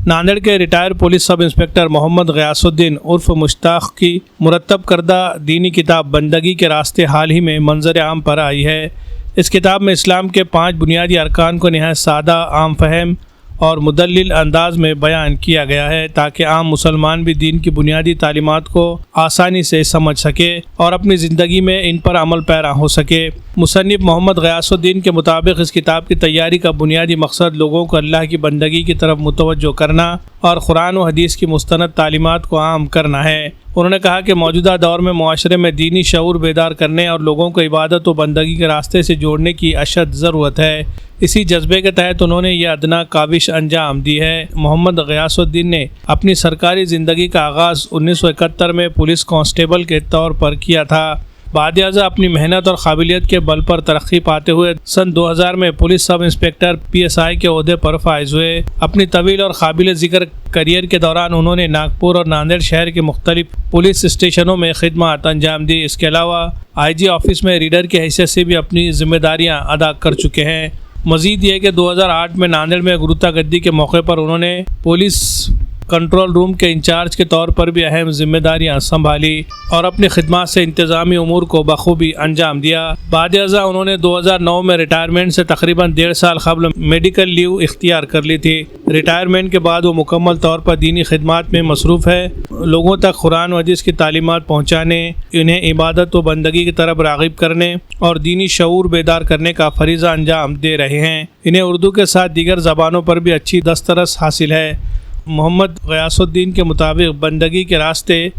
नांदेड़ के retire police sub inspector Mohammad Gayasuddin उर्फ मुश्ताक की मुरतब करदा दीनी किताब बंदगी के रास्ते हाल ही में मंजर आम पर आई है। इस किताब में इस्लाम के 5 बुनियादी अरकान को नहायत सादा, आम फहम और मुदल्लिल अंदाज में बयान किया गया है ताकि आम मुसलमान भी दीन की बुनियादी तालीमात को आसानी से समझ सके और अपनी ज़िंदगी में इन पर अमल पैरा हो सके। मुसन्निफ मोहम्मद गयासुद्दीन के मुताबिक इस किताब की तैयारी का बुनियादी मकसद लोगों को अल्लाह की बंदगी की तरफ मुतवज्जो करना और कुरान व हदीस की मुस्तनद तालीमात को आम करना है। उन्होंने कहा कि मौजूदा दौर में मुआशरे में दीनी शऊर बेदार करने और लोगों को इबादत व बंदगी के रास्ते से जोड़ने की अशद ज़रूरत है। इसी जज्बे के तहत उन्होंने ये अदना काविश अंजाम दी है। मोहम्मद गयासुद्दीन ने अपनी सरकारी ज़िंदगी का आगाज़ 1971 में पुलिस कांस्टेबल के तौर पर किया था। बाद अज़ा अपनी मेहनत और काबिलियत के बल पर तरक्की पाते हुए सन 2000 में पुलिस सब इंस्पेक्टर PSI के ओहदे पर फाइज हुए। अपनी तवील और काबिल ज़िक्र करियर के दौरान उन्होंने नागपुर और नांदेड़ शहर के मुख्तलिफ पुलिस स्टेशनों में खिदमत अंजाम दी। इसके अलावा IG ऑफिस में रीडर की हैसियत से भी अपनी जिम्मेदारियाँ अदा कर चुके हैं। मज़ीद ये कि 2008 में नांदेड़ में गुरुतागद्दी के मौके पर उन्होंने पुलिस कंट्रोल रूम के इंचार्ज के तौर पर भी अहम जिम्मेदारियां संभाली और अपनी खिदमत से इंतज़ामी उमूर को बखूबी अंजाम दिया। बाद अज़ा उन्होंने 2009 में रिटायरमेंट से तकरीबन 1.5 साल कबल मेडिकल लीव इख्तियार कर ली थी। रिटायरमेंट के बाद वो मुकम्मल तौर पर दीनी खिदमत में मसरूफ़ है। लोगों तक कुरान व हदीस की तालीमात पहुँचाने, इन्हें इबादत व बंदगी की तरफ राग़िब करने और दीनी शऊर बेदार करने का फ़रीज़ा अंजाम दे रहे हैं। इन्हें उर्दू के साथ दीगर ज़बानों पर भी अच्छी दस्तरस हासिल है। मोहम्मद गयासुद्दीन के मुताबिक बंदगी के रास्ते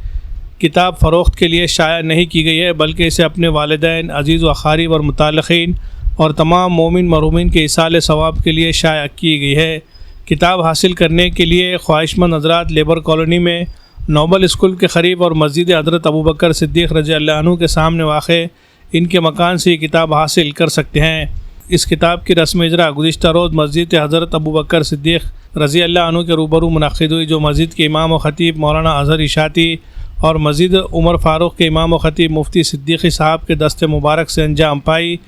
किताब फ़रोख्त के लिए शाया नहीं की गई है, बल्कि इसे अपने वालिदैन, अज़ीज़ व अक़ारीब और मुताल्लिक़ीन और तमाम मोमिन मरूमीन के इसाले सवाब के लिए शाया की गई है। किताब हासिल करने के लिए ख्वाहिशमंद हज़रात लेबर कॉलोनी में नोबल स्कूल के करीब और मस्जिद हज़रत अबू बकर सिद्दीक़ रज़ियल्लाहु अन्हु के सामने वाक़े इनके मकान से ये किताब हासिल कर सकते हैं। इस किताब की रस्म इजरा गुज़िश्ता रोज़ मस्जिद हज़रत अबू बकर सिद्दीक़ रज़ियल्लाहु अन्हु के रूबरू मुनक़्क़िद हुई, जो मस्जिद के इमाम व ख़तीब मौलाना अज़हर इशाती और मस्जिद उमर फ़ारूक के इमाम व ख़तीब मुफ्ती सिद्दीक़ी साहब के दस्ते मुबारक से अंजाम पाई।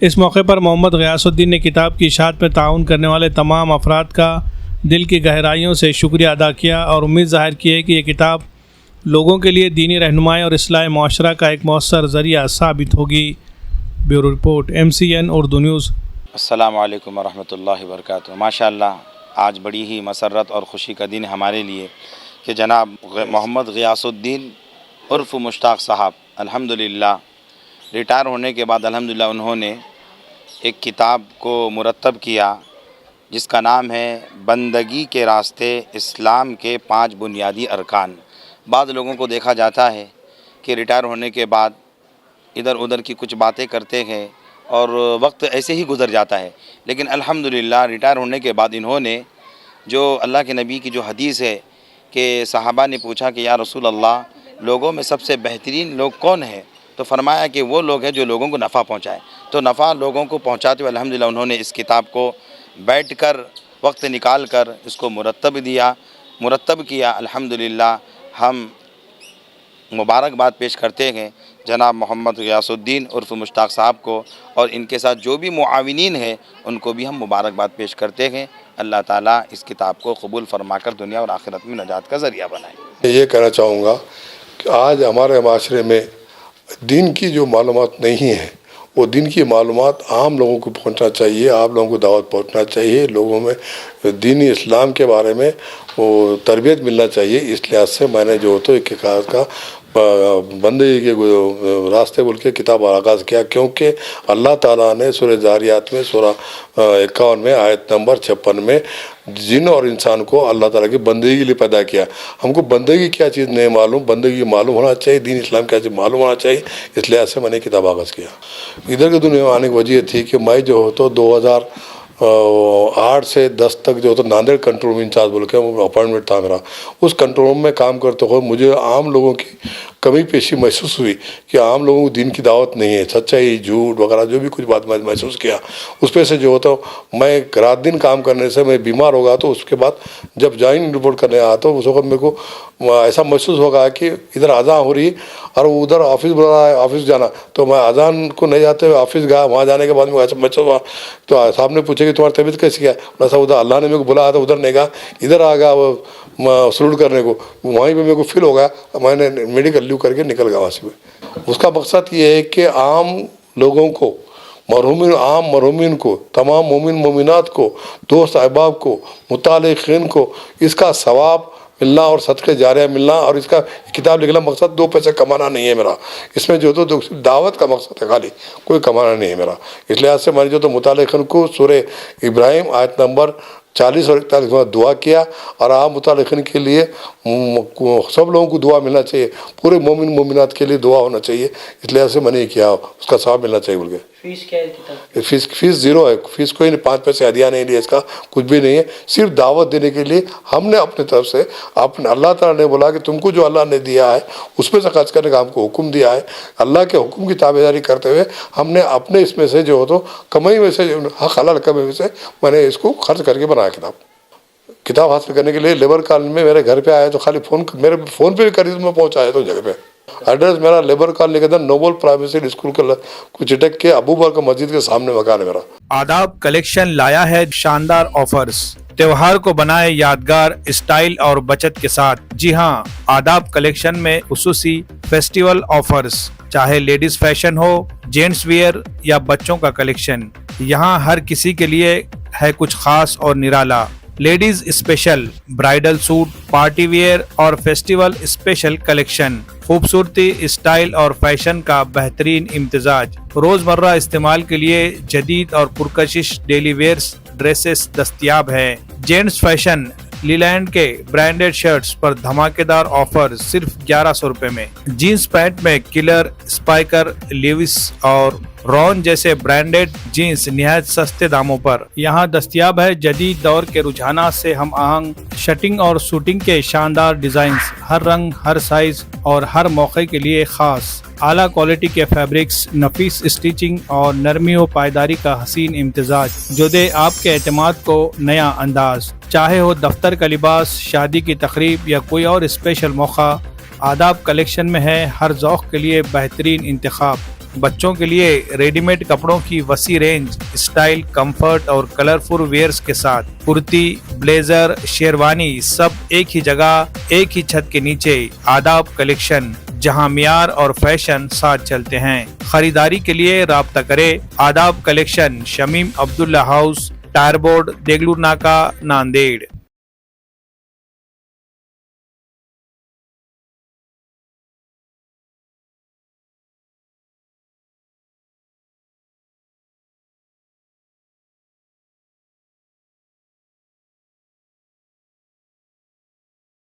इस मौके पर मोहम्मद गयासुद्दीन ने किताब की इशाअत में ताउन करने वाले तमाम अफराद का दिल की गहराइयों से शुक्रिया अदा किया और उम्मीद ज़ाहिर की है कि ये किताब लोगों के लिए दीनी रहनुमाई और इस्लाह माशरा का एक मौसर ज़रिया साबित होगी। Bureau report MCN Urdu news. अस्सलामु अलैकुम वरहमतुल्लाहि वबरकातुहू। माशाअल्लाह आज बड़ी ही मसरत और ख़ुशी का दिन हमारे लिए कि जनाब मोहम्मद गयासुद्दीन उर्फ मुश्ताक साहब अल्हम्दुलिल्लाह रिटायर होने के बाद अल्हम्दुलिल्लाह उन्होंने एक किताब को मुरतब किया जिसका नाम है बंदगी के रास्ते इस्लाम के 5 बुनियादी अरकान। बाद लोगों को देखा जाता है कि रिटायर होने के बाद इधर उधर की कुछ बातें करते हैं और वक्त ऐसे ही गुज़र जाता है, लेकिन अल्हम्दुलिल्लाह रिटायर होने के बाद इन्होंने जो अल्लाह के नबी की जो हदीस है कि सहाबा ने पूछा कि या रसूल अल्लाह लोगों में सबसे बेहतरीन लोग कौन है, तो फरमाया कि वो लोग हैं जो लोगों को नफ़ा पहुँचाए। तो नफ़ा लोगों को पहुँचाते हुए अल्हम्दुलिल्लाह उन्होंने इस किताब को बैठकर वक्त निकाल कर इसको मुरतब किया। अल्हम्दुलिल्लाह हम मुबारकबाद पेश करते हैं जनाब मोहम्मद गयासुद्दीन उर्फ मुश्ताक साहब को और इनके साथ जो भी मुआविनीन हैं उनको भी हम मुबारकबाद पेश करते हैं। अल्लाह ताला इस किताब को कबूल फरमाकर दुनिया और आखिरत में नजात का ज़रिया बनाए। ये कहना चाहूँगा कि आज हमारे माशरे में दीन की जो मालूमात नहीं है वो दीन की मालूमात आम लोगों को पहुँचना चाहिए, आप लोगों को दावत पहुँचना चाहिए, लोगों में दीनी इस्लाम के बारे में वो तरबियत मिलना चाहिए। इस लिहाज से मैंने जो तो एक का बंदगी के रास्ते बोल के किताब आगाज़ किया, क्योंकि अल्लाह ताला ने सूरह ज़ारियात में सूरह 51 में आयत नंबर 56 में जिन और इंसान को अल्लाह ताला की बंदगी के लिए पैदा किया। हमको बंदगी क्या चीज़ नहीं मालूम, बंदगी मालूम होना चाहिए, दीन इस्लाम क्या चीज़ मालूम होना चाहिए। इस लिहाज से मैंने किताब आगाज़ किया। इधर की दुनिया में आने की वजह थी कि मैं जो हो तो 2008 से 10 तक जो तो नांदेड़ कंट्रोल रूम इंचार्ज बोल के अपॉइंटमेंट था मेरा। उस कंट्रोल रूम में काम करते हुए मुझे आम लोगों की कमी पेशी महसूस हुई कि आम लोगों को दीन की दावत नहीं है, सच्चाई झूठ वगैरह जो भी कुछ बात मैं महसूस किया, उस पर से जो होता मैं रात दिन काम करने से मैं बीमार हो गया। तो उसके बाद जब ज्वाइन रिपोर्ट करने आया तो उस वक्त मेरे को ऐसा महसूस होगा कि इधर अज़ान हो रही और उधर ऑफिस बुला रहा है, ऑफिस जाना, तो मैं अज़ान को नहीं जाते हुए ऑफिस गया। वहाँ जाने के बाद में ऐसा महसूस हुआ, तो साहब ने पूछा कि तुम्हारी तबीयत कैसी है? मैं साहब उधर अल्लाह ने मेरे को बुलाया था, उधर नहीं गया, इधर आ गया वो सलूट करने को, वहीं पे मेरे को फील हो गया, मैंने मेडिकल लीव करके निकल गया वहाँ से। उसका मकसद ये है कि आम लोगों को, मरहूमिन को, तमाम मोमिन मोमिनात को, दोस्त अहबाब को, मुतालिकीन को इसका सवाब मिलना और सदक़े जारिया मिलना, और इसका किताब लिखना मकसद 2 पैसे कमाना नहीं है मेरा, इसमें जो तो दावत का मकसद है, खाली कोई कमाना नहीं है मेरा। इस लिहाज से मैंने जो तो मुतालिकीन को सूरह इब्राहिम आयत नंबर 40 और 41 में दुआ किया, और आम मुतालिकीन के लिए सब लोगों को दुआ मिलना चाहिए, पूरे मोमिन मोमिनात के लिए दुआ होना चाहिए, इसलिए से मैंने किया, उसका सवाब मिलना चाहिए बोल के। फीस क्या है किताब? फीस 0 है, फीस कोई नहीं, 5 पैसे हदिया नहीं लिया, इसका कुछ भी नहीं है, सिर्फ दावत देने के लिए हमने अपनी तरफ से, अपने अल्लाह ताला ने बोला कि तुमको जो अल्लाह ने दिया है उस पर से खर्च करने का हमको हुक्म दिया है, अल्लाह के हुक्म की ताबेदारी करते हुए हमने अपने इसमें से जो हो तो कमाई में से, हक हलाल कमाई में से मैंने इसको खर्च करके बनाया किताब हासिल करने के लिए। लेबर कॉलोनी में मेरे घर पे आए तो खाली मेरे फ़ोन पे भी करीब में पहुँचाया तो जगह पे। एड्रेस मेरा लेबर कॉलोनी के अंदर नोबल प्राइमरी स्कूल के कुछ झटक के अबू बकर मस्जिद के सामने मकान है मेरा। आदाब कलेक्शन लाया है शानदार ऑफर्स, त्योहार को बनाए यादगार स्टाइल और बचत के साथ। जी हाँ, आदाब कलेक्शन में खुसूसी फेस्टिवल ऑफर्स, चाहे लेडीज फैशन हो, जेंट्स वियर या बच्चों का कलेक्शन, यहाँ हर किसी के लिए है कुछ खास और निराला। Ladies special bridal suit, party wear और फेस्टिवल स्पेशल कलेक्शन, खूबसूरती, स्टाइल और फैशन का बेहतरीन इम्तिजाज, रोजमर्रा इस्तेमाल के लिए जदीद और पुरकशिश डेली वेयर्स ड्रेसेस दस्तयाब है। जेंट्स फैशन लीलैंड के ब्रांडेड शर्ट्स पर धमाकेदार ऑफर सिर्फ 1100 रुपए में। जीन्स पैंट में किलर, स्पाइकर, लेविस और रॉन जैसे ब्रांडेड जीन्स निहायत सस्ते दामों पर यहाँ दस्तयाब है। जदीद दौर के रुझानात से हम आहंग शटिंग और शूटिंग के शानदार डिजाइन्स, हर रंग, हर साइज और हर मौके के लिए खास। आला क्वालिटी के फैब्रिक्स, नफीस स्टिचिंग और नरमी व पायदारी का हसीन इम्तिजाज जो दे आपके एतमाद को नया अंदाज। चाहे हो दफ्तर का लिबास, शादी की तकरीब या कोई और स्पेशल मौका, आदाब कलेक्शन में है हर ज़ौक़ के लिए बेहतरीन इंतखाब। बच्चों के लिए रेडीमेड कपड़ों की वसी रेंज, स्टाइल, कंफर्ट और कलरफुल वेयर्स के साथ कुर्ती, ब्लेजर, शेरवानी सब एक ही जगह, एक ही छत के नीचे। आदाब कलेक्शन, जहां मियार और फैशन साथ चलते हैं। खरीदारी के लिए राब्ता करें। Aadab collection, Shamim Abdullah house, tyre board, Degloor नाका, नांदेड़।